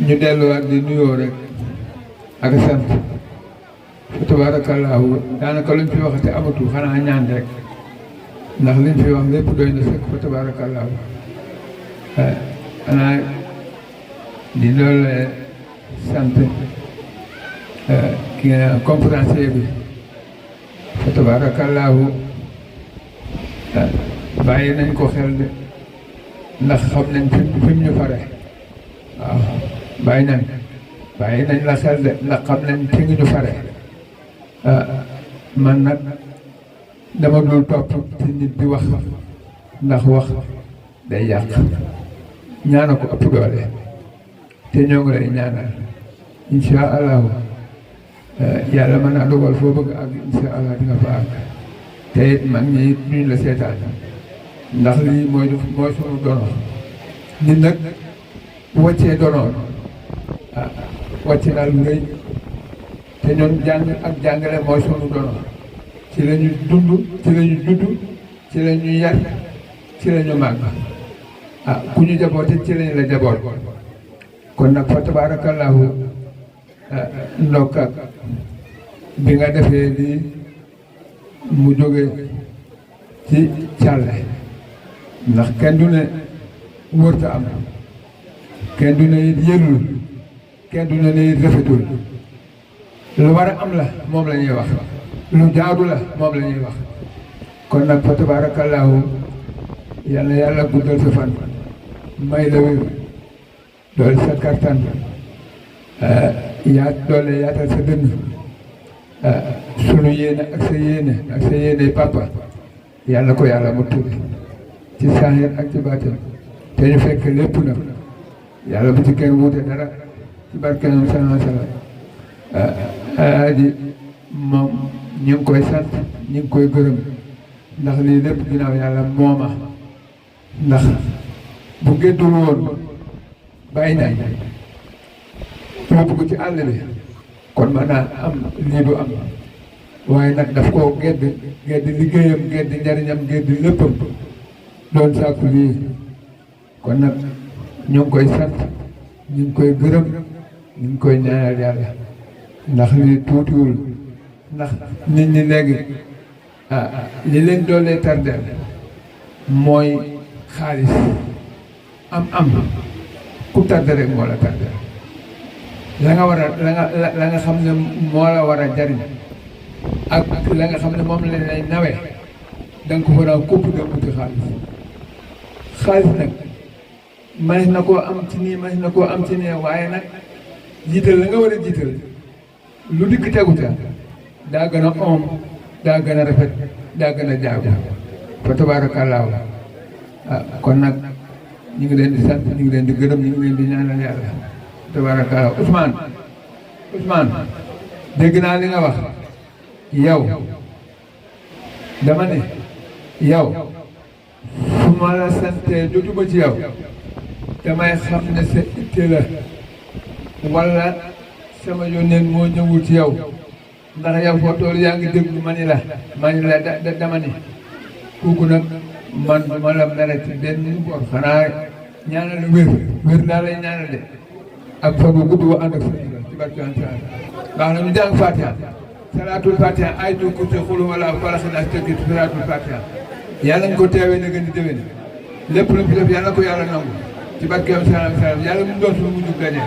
ñu delluwaat di nuyoo rek ak sant fa tabaarakallaahu daanaka luñ fi waxate amatul xanaa ñaan rek ndax liñ fi wax lépp doy na sëkk fa tabaarakallaahu xanaa di loolu sant ki conférencier bi fa tabaarakallaahu bàyyi nañ ko xel de ndax xam nañ fi mu ñu fare waaw bàyyi nañ la xel de ndax xam nañ fi nga ñu fare man nag dama dul topp ci nit di wax ndax wax day yàq ñaana ko ëpp doole te ñoo ngi lay ñaanal insha allahu yàlla mën naa dogal foo bëgg ak insha allah di nga fa àgg te it mag ñi it duñ la seetaan ndax lii mooy sunu dono nit nag wàccee donoon wàcce naa lu rëy te ñun jàng ak jàngale mooy sunu dono ci la ñu dund ci la ñu judd ci la ñu yar ci la ñu màgg ku ñu jaboote ci lañ la jaboot kon nag fa tabaarakallaahu ndokk bi nga defee lii mu jóge ci càlle ndax kenn du ne wërta am kenn du ne it yëlul kenn du ne it rafetul lu war a am la moom la ñuy wax lu jaadu la moom la ñuy wax kon nag fa tabaarakallaahu yal na yàlla guddal sa fan may la wér doole sa kattan doole yaatal sa dënn sunu yéene ak sa yéene papa yàlla ko yàlla mu tuuti ci saahir ak ci baatin te ñu fekk lépp nag yàlla bu ci kenn wuute dara ci barke ñoom sallallahu alayhi wa sallam di moom ñu ngi koy sant ñu ngi koy gërëm ndax lii lépp ginnaaw yàlla mooma ndax bu géddul woon bàyyi nañ yóbbu ko ci àll bi kon mën naa am lii du am waaye nag daf koo gedd liggéeyam gedd njariñam gedd léppam doon sàkku lii kon nag ñu ngi koy sant ñu ngi koy gërëm ñu ngi koy ñaanal yàlla ndax lii tuutiwul ndax nit ñi léegi li leen doolee tardeel mooy xaalis am ku tardé rek moo la tardeel la nga xam ne moo la war a jariñ ak la nga xam ne moom lañ lay nawee da nga ko war a kupp dem uti xaalis nag manis na koo am ci nii manis na koo am ci nii waaye nag jiital la nga war a jiital lu dikk tegu ca daa gën a daa gën a rafet daa gën a jaagu fa tabaarakallaahu kon nag ñu ngi leen di sant ñu ngi leen di gërëm ñu ngi leen di ñaanal yàlla tabaarakallaahu Ousmane dégg naa li nga wax yow dama ne yow su ma la santee jotuma ci yow damay xam ne sa itte la wala sama yónneen moo ñëwul ci yow ndax yow foo toll yaa ngi déglu ma ni la dama ni kooku nag man du ma la mere ci benn bor xanaa ñaanal wér daa lay ñaanal de ak fa bu gudd wa ànd ak sa ci barke baax na ñu jàng Fatiha salaatul Fatiha ay tu kursi xul wala falax naas tëggi salaatul Fatiha yàlla nga ko teewee na gën di déwén lépp lu fi def yàlla ko yàlla nangu ci barkeem salaam yàlla mu doon suñu mujj gañe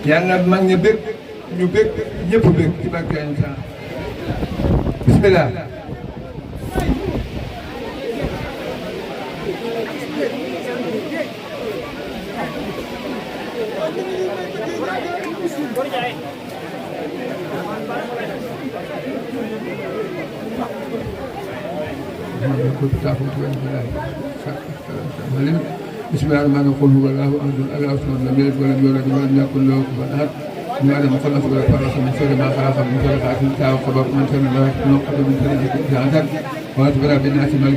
yàlla mag ña bég ñu bég ñëpp bég ci barkeem salaam bismillah بسم الله الرحمن الرحيم قل هو الله احد الله الصمد لم يلد ولم يولد ولم يكن له كفوا احد من ادم خلق فرق من شر ما خلق من شر حاسد اذا وقب من شر ما يحسن من شر ذي حسد واتبع بالناس ملك